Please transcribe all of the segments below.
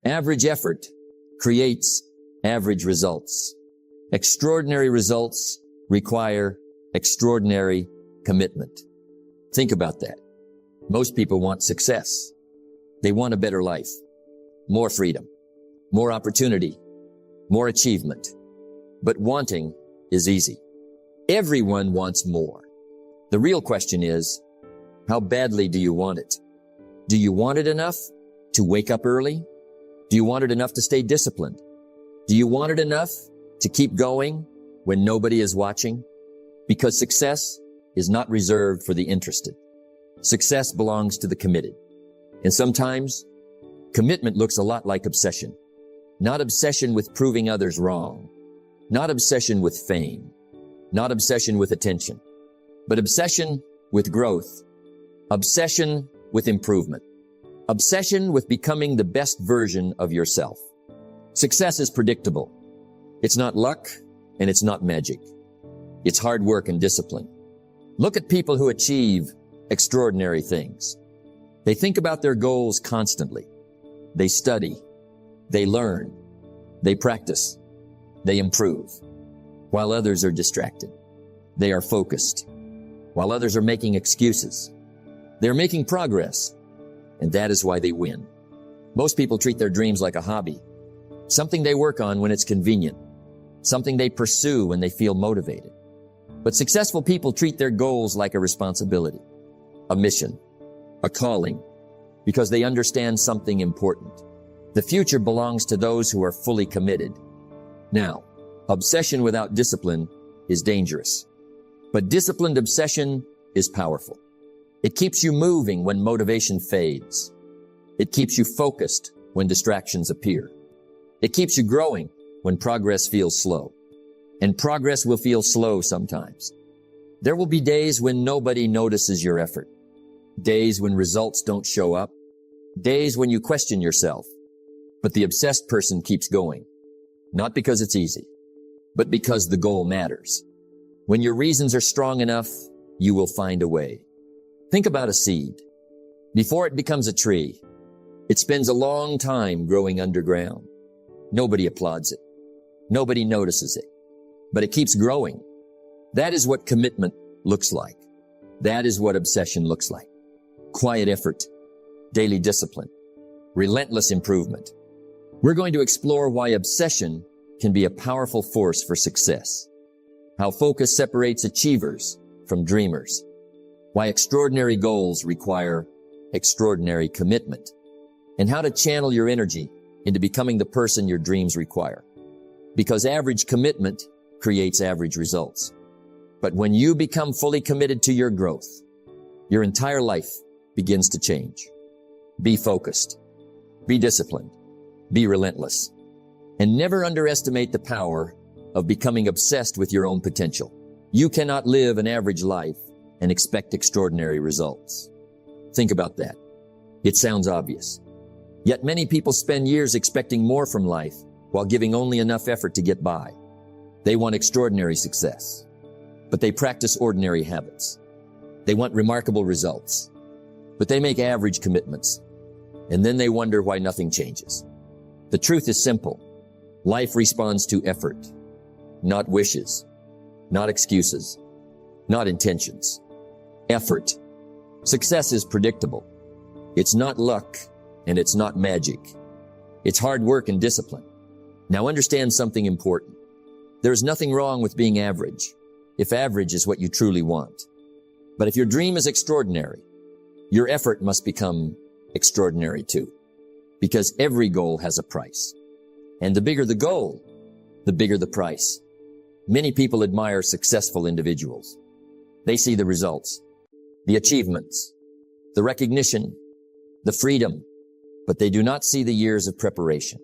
Average effort creates average results. Extraordinary results require extraordinary commitment. Think about that. Most people want success. They want a better life, more freedom, more opportunity, more achievement. But wanting is easy. Everyone wants more. The real question is, how badly do you want it? Do you want it enough to wake up early? Do you want it enough to stay disciplined? Do you want it enough to keep going when nobody is watching? Because success is not reserved for the interested. Success belongs to the committed. And sometimes commitment looks a lot like obsession. Not obsession with proving others wrong. Not obsession with fame. Not obsession with attention. But obsession with growth. Obsession with improvement. Obsession with becoming the best version of yourself. Success is predictable. It's not luck and it's not magic. It's hard work and discipline. Look at people who achieve extraordinary things. They think about their goals constantly. They study. They learn. They practice. They improve. While others are distracted. They are focused. While others are making excuses. They're making progress. And that is why they win. Most people treat their dreams like a hobby. Something they work on when it's convenient. Something they pursue when they feel motivated. But successful people treat their goals like a responsibility, a mission, a calling, because they understand something important. The future belongs to those who are fully committed. Now, obsession without discipline is dangerous. But disciplined obsession is powerful. It keeps you moving when motivation fades. It keeps you focused when distractions appear. It keeps you growing when progress feels slow. And progress will feel slow sometimes. There will be days when nobody notices your effort. Days when results don't show up. Days when you question yourself. But the obsessed person keeps going. Not because it's easy, but because the goal matters. When your reasons are strong enough, you will find a way. Think about a seed. Before it becomes a tree, it spends a long time growing underground. Nobody applauds it. Nobody notices it. But it keeps growing. That is what commitment looks like. That is what obsession looks like. Quiet effort, daily discipline, relentless improvement. We're going to explore why obsession can be a powerful force for success. How focus separates achievers from dreamers. Why extraordinary goals require extraordinary commitment. And how to channel your energy into becoming the person your dreams require. Because average commitment creates average results. But when you become fully committed to your growth, your entire life begins to change. Be focused. Be disciplined. Be relentless. And never underestimate the power of becoming obsessed with your own potential. You cannot live an average life and expect extraordinary results. Think about that. It sounds obvious. Yet many people spend years expecting more from life while giving only enough effort to get by. They want extraordinary success, but they practice ordinary habits. They want remarkable results, but they make average commitments, and then they wonder why nothing changes. The truth is simple. Life responds to effort, not wishes, not excuses, not intentions. Effort. Success is predictable. It's not luck, and it's not magic. It's hard work and discipline. Now understand something important. There's nothing wrong with being average, if average is what you truly want. But if your dream is extraordinary, your effort must become extraordinary too. Because every goal has a price. And the bigger the goal, the bigger the price. Many people admire successful individuals. They see the results, the achievements, the recognition, the freedom, but they do not see the years of preparation,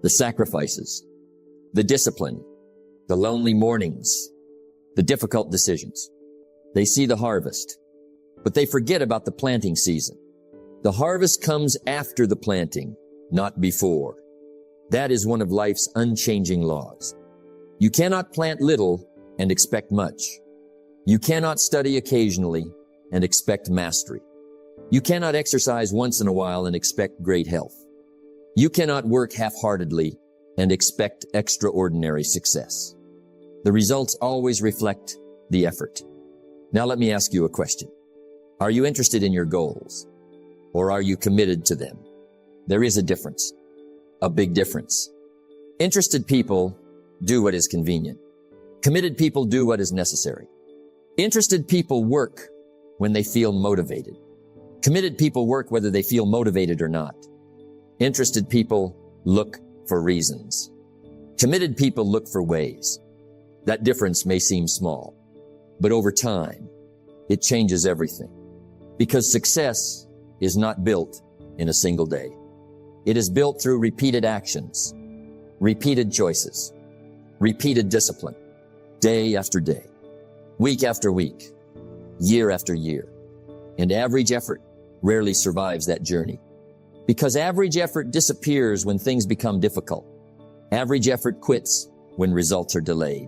the sacrifices, the discipline, the lonely mornings, the difficult decisions. They see the harvest, but they forget about the planting season. The harvest comes after the planting, not before. That is one of life's unchanging laws. You cannot plant little and expect much. You cannot study occasionally and expect mastery. You cannot exercise once in a while and expect great health. You cannot work half-heartedly and expect extraordinary success. The results always reflect the effort. Now let me ask you a question. Are you interested in your goals, or are you committed to them? There is a difference, a big difference. Interested people do what is convenient. Committed people do what is necessary. Interested people work when they feel motivated. Committed people work whether they feel motivated or not. Interested people look for reasons. Committed people look for ways. That difference may seem small, but over time, it changes everything. Because success is not built in a single day. It is built through repeated actions, repeated choices, repeated discipline, day after day, week after week, year after year. And average effort rarely survives that journey. Because average effort disappears when things become difficult. Average effort quits when results are delayed.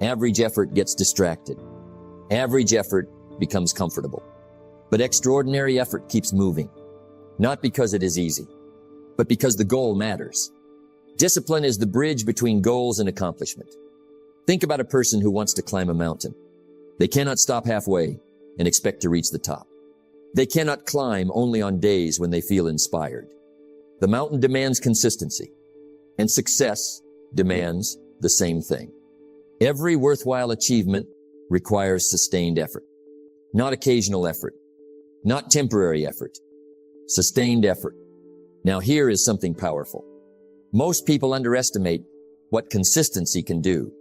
Average effort gets distracted. Average effort becomes comfortable. But extraordinary effort keeps moving, not because it is easy, but because the goal matters. Discipline is the bridge between goals and accomplishment. Think about a person who wants to climb a mountain. They cannot stop halfway and expect to reach the top. They cannot climb only on days when they feel inspired. The mountain demands consistency, and success demands the same thing. Every worthwhile achievement requires sustained effort, not occasional effort, not temporary effort, sustained effort. Now here is something powerful. Most people underestimate what consistency can do.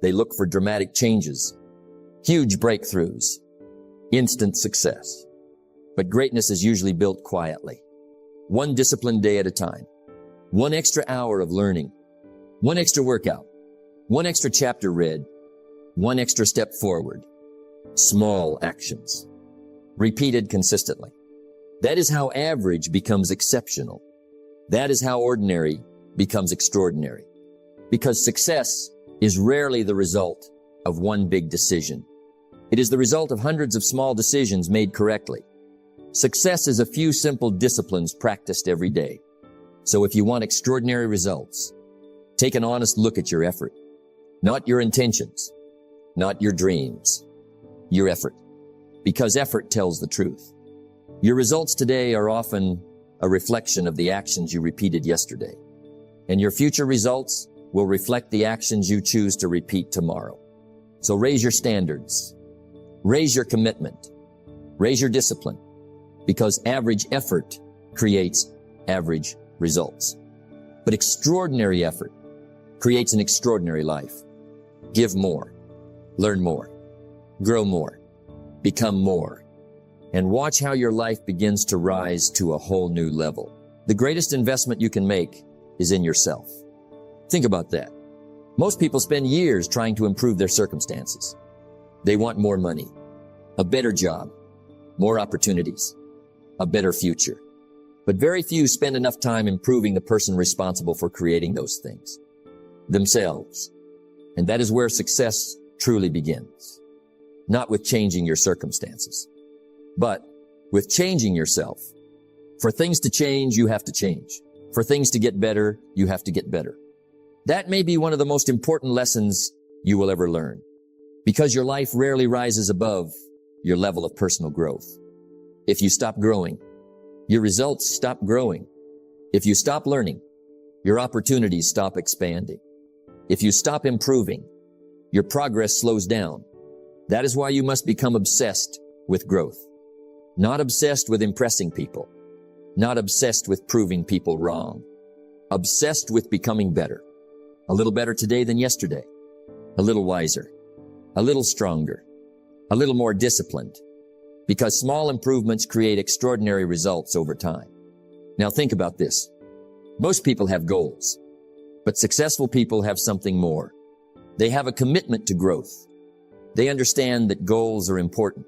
They look for dramatic changes, huge breakthroughs, instant success. But greatness is usually built quietly, one disciplined day at a time, one extra hour of learning, one extra workout, one extra chapter read, one extra step forward, small actions, repeated consistently. That is how average becomes exceptional. That is how ordinary becomes extraordinary. Because success is rarely the result of one big decision. It is the result of hundreds of small decisions made correctly. Success is a few simple disciplines practiced every day. So if you want extraordinary results, take an honest look at your effort, not your intentions, not your dreams, your effort, because effort tells the truth. Your results today are often a reflection of the actions you repeated yesterday, and your future results will reflect the actions you choose to repeat tomorrow. So raise your standards, raise your commitment, raise your discipline, because average effort creates average results. But extraordinary effort creates an extraordinary life. Give more, learn more, grow more, become more, and watch how your life begins to rise to a whole new level. The greatest investment you can make is in yourself. Think about that. Most people spend years trying to improve their circumstances. They want more money, a better job, more opportunities, a better future. But very few spend enough time improving the person responsible for creating those things, themselves. And that is where success truly begins. Not with changing your circumstances, but with changing yourself. For things to change, you have to change. For things to get better, you have to get better. That may be one of the most important lessons you will ever learn, because your life rarely rises above your level of personal growth. If you stop growing, your results stop growing. If you stop learning, your opportunities stop expanding. If you stop improving, your progress slows down. That is why you must become obsessed with growth. Not obsessed with impressing people. Not obsessed with proving people wrong. Obsessed with becoming better. A little better today than yesterday. A little wiser. A little stronger. A little more disciplined. Because small improvements create extraordinary results over time. Now think about this. Most people have goals, but successful people have something more. They have a commitment to growth. They understand that goals are important.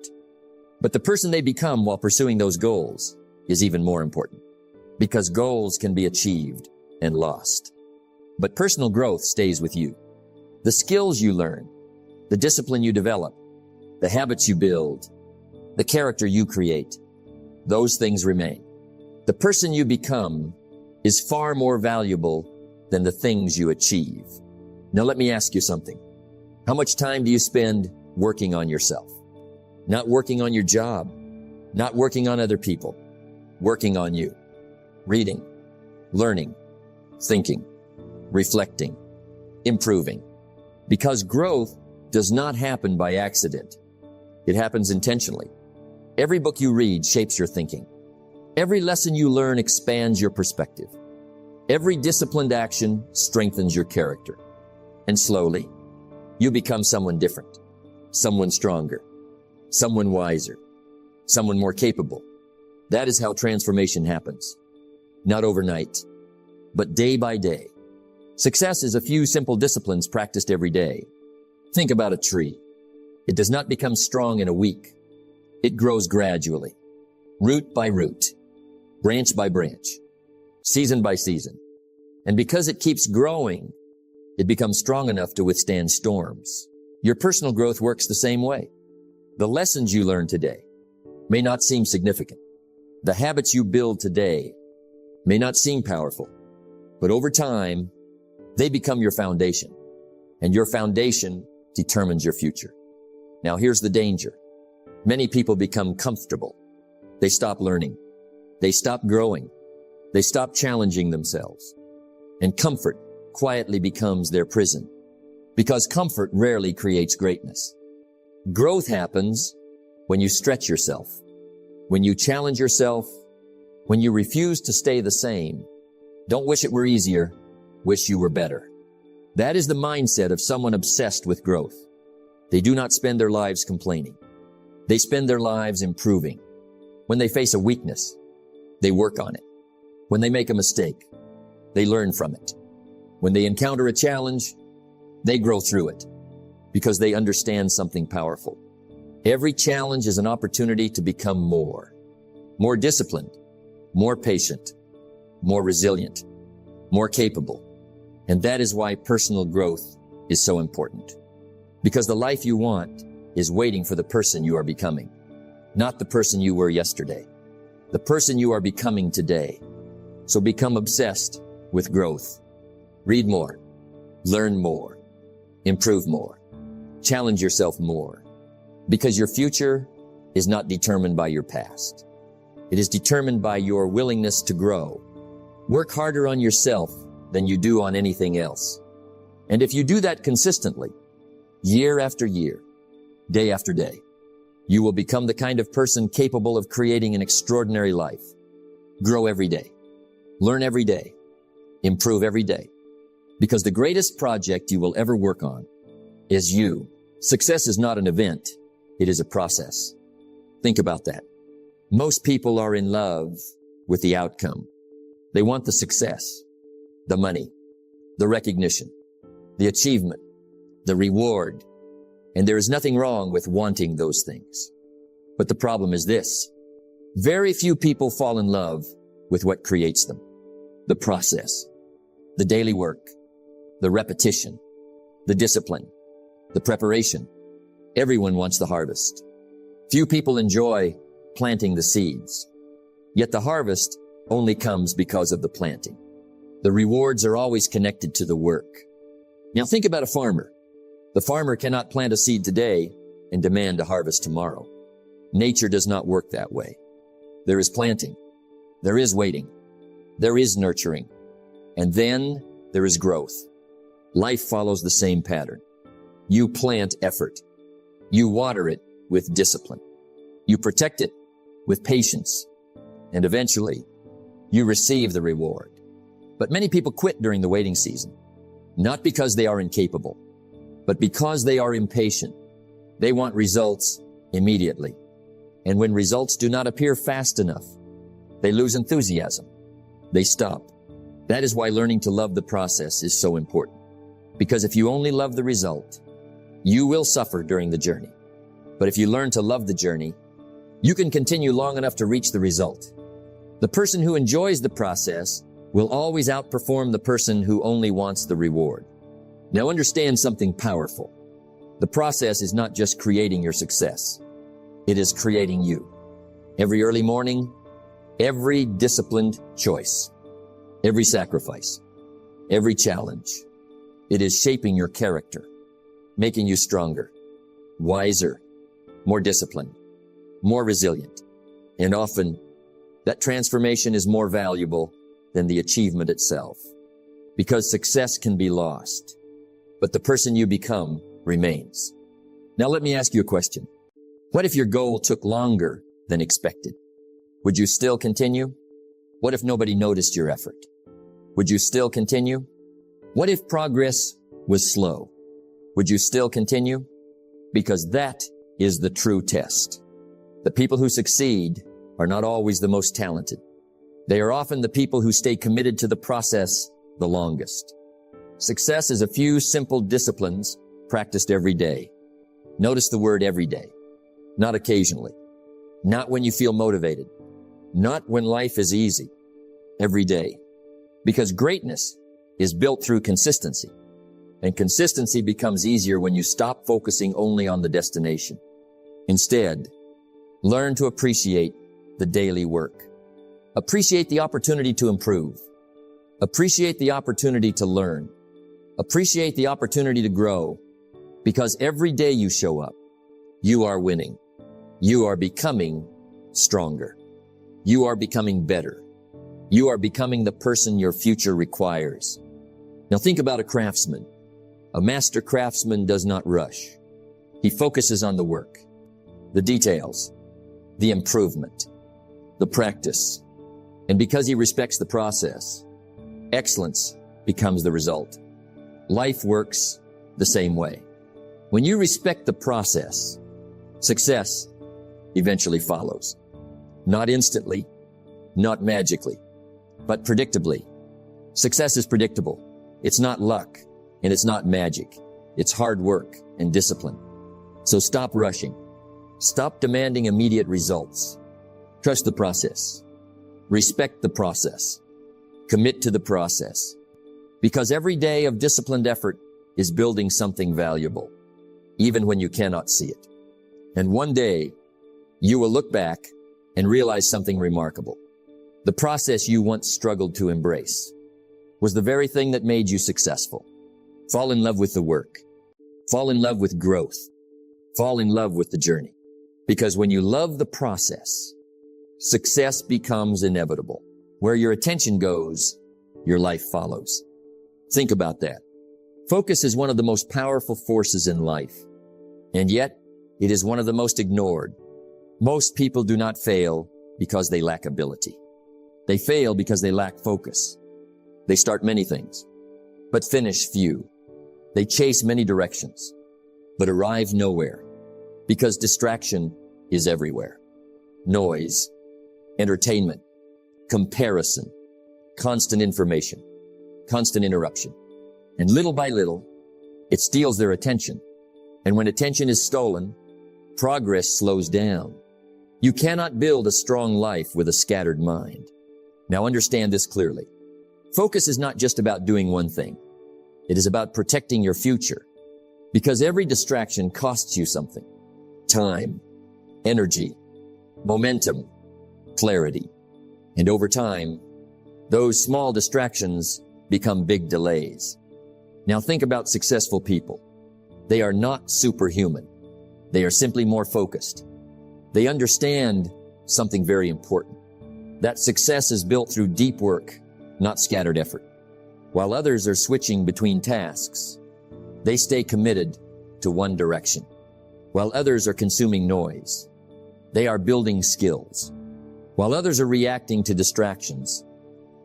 But the person they become while pursuing those goals is even more important, because goals can be achieved and lost. But personal growth stays with you. The skills you learn, the discipline you develop, the habits you build, the character you create, those things remain. The person you become is far more valuable than the things you achieve. Now let me ask you something. How much time do you spend working on yourself? Not working on your job, not working on other people, working on you. Reading, learning, thinking, reflecting, improving. Because growth does not happen by accident. It happens intentionally. Every book you read shapes your thinking. Every lesson you learn expands your perspective. Every disciplined action strengthens your character. And slowly, you become someone different, someone stronger, someone wiser, someone more capable. That is how transformation happens. Not overnight, but day by day. Success is a few simple disciplines practiced every day. Think about a tree. It does not become strong in a week. It grows gradually, root by root, branch by branch, season by season. And because it keeps growing, it becomes strong enough to withstand storms. Your personal growth works the same way. The lessons you learn today may not seem significant. The habits you build today may not seem powerful, but over time, they become your foundation, and your foundation determines your future. Now here's the danger. Many people become comfortable. They stop learning. They stop growing. They stop challenging themselves. And comfort quietly becomes their prison, because comfort rarely creates greatness. Growth happens when you stretch yourself, when you challenge yourself, when you refuse to stay the same. Don't wish it were easier, wish you were better. That is the mindset of someone obsessed with growth. They do not spend their lives complaining. They spend their lives improving. When they face a weakness, they work on it. When they make a mistake, they learn from it. When they encounter a challenge, they grow through it because they understand something powerful. Every challenge is an opportunity to become more disciplined, more patient, more resilient, more capable. And that is why personal growth is so important. Because the life you want is waiting for the person you are becoming, not the person you were yesterday, the person you are becoming today. So become obsessed with growth. Read more, learn more, improve more, challenge yourself more, because your future is not determined by your past. It is determined by your willingness to grow. Work harder on yourself than you do on anything else. And if you do that consistently, year after year, day after day, you will become the kind of person capable of creating an extraordinary life. Grow every day, learn every day, improve every day. Because the greatest project you will ever work on is you. Success is not an event. It is a process. Think about that. Most people are in love with the outcome. They want the success, the money, the recognition, the achievement, the reward. And there is nothing wrong with wanting those things. But the problem is this. Very few people fall in love with what creates them. The process, the daily work, the repetition, the discipline, the preparation. Everyone wants the harvest. Few people enjoy planting the seeds. Yet the harvest only comes because of the planting. The rewards are always connected to the work. Now think about a farmer. The farmer cannot plant a seed today and demand a harvest tomorrow. Nature does not work that way. There is planting. There is waiting. There is nurturing. And then there is growth. Life follows the same pattern. You plant effort. You water it with discipline. You protect it with patience. And eventually, you receive the reward. But many people quit during the waiting season, not because they are incapable, but because they are impatient. They want results immediately. And when results do not appear fast enough, they lose enthusiasm. They stop. That is why learning to love the process is so important. Because if you only love the result, you will suffer during the journey. But if you learn to love the journey, you can continue long enough to reach the result. The person who enjoys the process will always outperform the person who only wants the reward. Now understand something powerful. The process is not just creating your success. It is creating you. Every early morning, every disciplined choice, every sacrifice, every challenge. It is shaping your character, making you stronger, wiser, more disciplined, more resilient. And often, that transformation is more valuable than the achievement itself. Because success can be lost, but the person you become remains. Now let me ask you a question. What if your goal took longer than expected? Would you still continue? What if nobody noticed your effort? Would you still continue? What if progress was slow? Would you still continue? Because that is the true test. The people who succeed are not always the most talented. They are often the people who stay committed to the process the longest. Success is a few simple disciplines practiced every day. Notice the word every day, not occasionally, not when you feel motivated, not when life is easy, every day. Because greatness is built through consistency, and consistency becomes easier when you stop focusing only on the destination. Instead, learn to appreciate the daily work. Appreciate the opportunity to improve. Appreciate the opportunity to learn. Appreciate the opportunity to grow. Because every day you show up, you are winning. You are becoming stronger. You are becoming better. You are becoming the person your future requires. Now think about a craftsman. A master craftsman does not rush. He focuses on the work, the details, the improvement, the practice. And because he respects the process, excellence becomes the result. Life works the same way. When you respect the process, success eventually follows. Not instantly, not magically, but predictably. Success is predictable. It's not luck, and it's not magic. It's hard work and discipline. So stop rushing. Stop demanding immediate results. Trust the process. Respect the process. Commit to the process. Because every day of disciplined effort is building something valuable, even when you cannot see it. And one day, you will look back and realize something remarkable. The process you once struggled to embrace was the very thing that made you successful. Fall in love with the work. Fall in love with growth. Fall in love with the journey. Because when you love the process, success becomes inevitable. Where your attention goes, your life follows. Think about that. Focus is one of the most powerful forces in life. And yet, it is one of the most ignored. Most people do not fail because they lack ability. They fail because they lack focus. They start many things, but finish few. They chase many directions, but arrive nowhere. Because distraction is everywhere. Noise, entertainment, comparison, constant information, constant interruption. And little by little, it steals their attention. And when attention is stolen, progress slows down. You cannot build a strong life with a scattered mind. Now understand this clearly. Focus is not just about doing one thing. It is about protecting your future. Because every distraction costs you something. Time, energy, momentum, clarity. And over time, those small distractions become big delays. Now think about successful people. They are not superhuman. They are simply more focused. They understand something very important. That success is built through deep work, not scattered effort. While others are switching between tasks, they stay committed to one direction. While others are consuming noise, they are building skills. While others are reacting to distractions,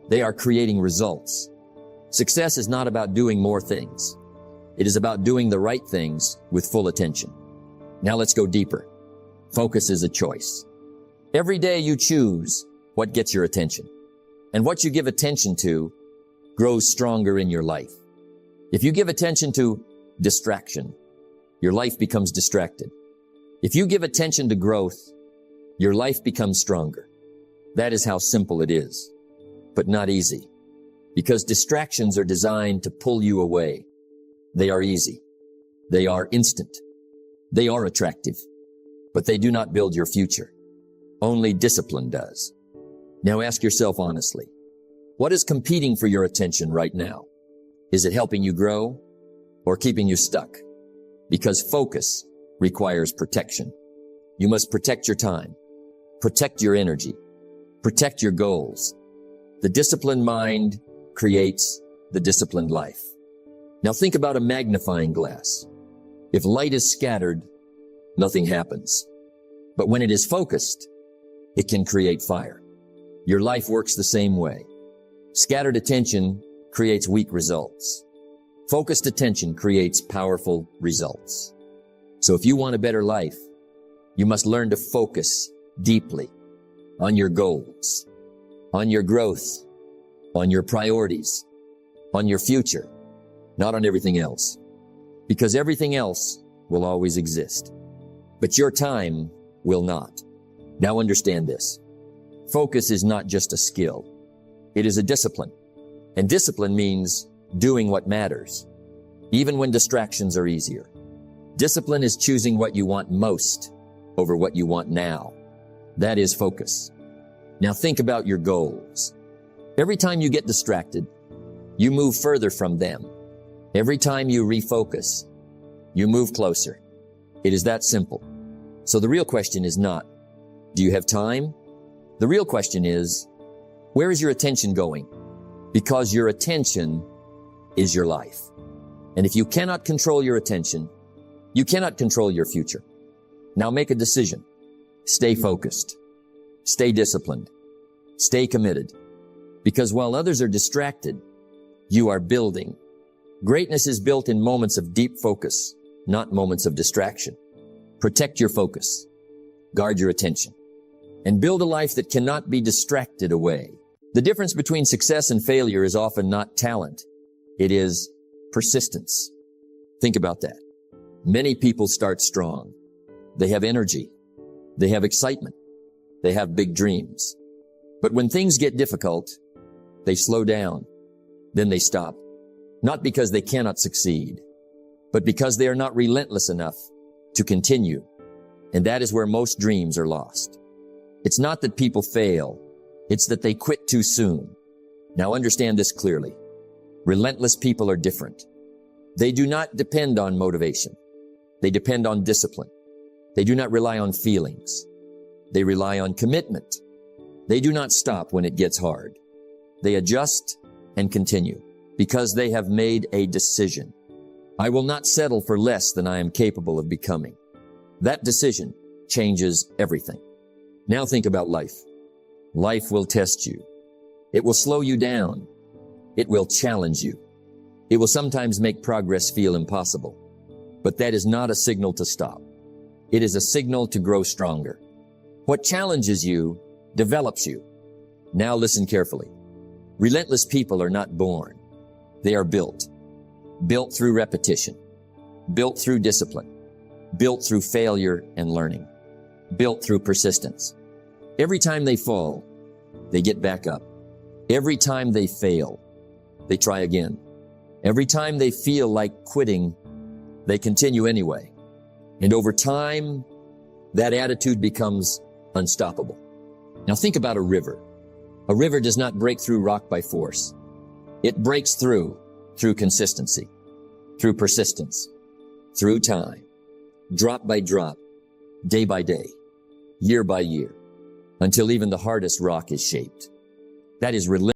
they are creating results. Success is not about doing more things. It is about doing the right things with full attention. Now let's go deeper. Focus is a choice. Every day you choose what gets your attention. And what you give attention to grows stronger in your life. If you give attention to distraction, your life becomes distracted. If you give attention to growth, your life becomes stronger. That is how simple it is, but not easy. Because distractions are designed to pull you away. They are easy. They are instant. They are attractive, but they do not build your future. Only discipline does. Now ask yourself honestly, What is competing for your attention right now? Is it helping you grow or keeping you stuck? Because focus requires protection. You must protect your time, protect your energy, protect your goals. The disciplined mind creates the disciplined life. Now think about a magnifying glass. If light is scattered, nothing happens. But when it is focused, it can create fire. Your life works the same way. Scattered attention creates weak results. Focused attention creates powerful results. So if you want a better life, you must learn to focus deeply on your goals, on your growth, on your priorities, on your future, not on everything else. Because everything else will always exist. But your time will not. Now understand this. Focus is not just a skill. It is a discipline. And discipline means doing what matters, even when distractions are easier. Discipline is choosing what you want most over what you want now. That is focus. Now think about your goals. Every time you get distracted, you move further from them. Every time you refocus, you move closer. It is that simple. So the real question is not, do you have time? The real question is, where is your attention going? Because your attention is your life. And if you cannot control your attention, you cannot control your future. Now make a decision. Stay focused. Stay disciplined. Stay committed. Because while others are distracted, you are building. Greatness is built in moments of deep focus, not moments of distraction. Protect your focus. Guard your attention. And build a life that cannot be distracted away. The difference between success and failure is often not talent. It is persistence. Think about that. Many people start strong. They have energy. They have excitement. They have big dreams. But when things get difficult, they slow down. Then they stop. Not because they cannot succeed, but because they are not relentless enough to continue. And that is where most dreams are lost. It's not that people fail. It's that they quit too soon. Now understand this clearly. Relentless people are different. They do not depend on motivation. They depend on discipline. They do not rely on feelings. They rely on commitment. They do not stop when it gets hard. They adjust and continue because they have made a decision. I will not settle for less than I am capable of becoming. That decision changes everything. Now think about life. Life will test you. It will slow you down. It will challenge you. It will sometimes make progress feel impossible. But that is not a signal to stop. It is a signal to grow stronger. What challenges you develops you. Now listen carefully. Relentless people are not born. They are built. Built through repetition. Built through discipline. Built through failure and learning. Built through persistence. Every time they fall, they get back up. Every time they fail, they try again. Every time they feel like quitting, they continue anyway. And over time, that attitude becomes unstoppable. Now think about a river. A river does not break through rock by force. It breaks through consistency, through persistence, through time, drop by drop, day by day, year by year, until even the hardest rock is shaped. That is relentless.